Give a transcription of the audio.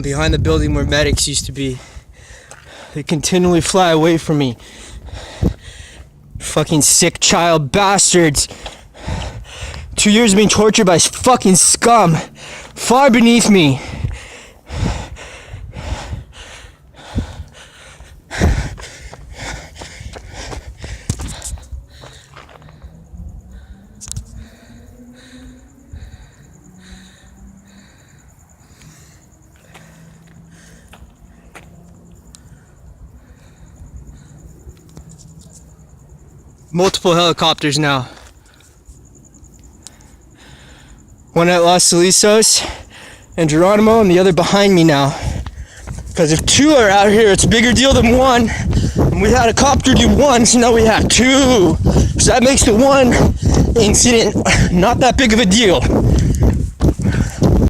I'm behind the building where medics used to be. They continually fly away from me. Fucking sick child bastards. 2 years of being tortured by fucking scum. Far beneath me. Multiple helicopters now. One at Los Alisos and Geronimo, and the other behind me now. Because if two are out here, it's a bigger deal than one. And we had a copter do one, so now we have two. So that makes the one incident not that big of a deal.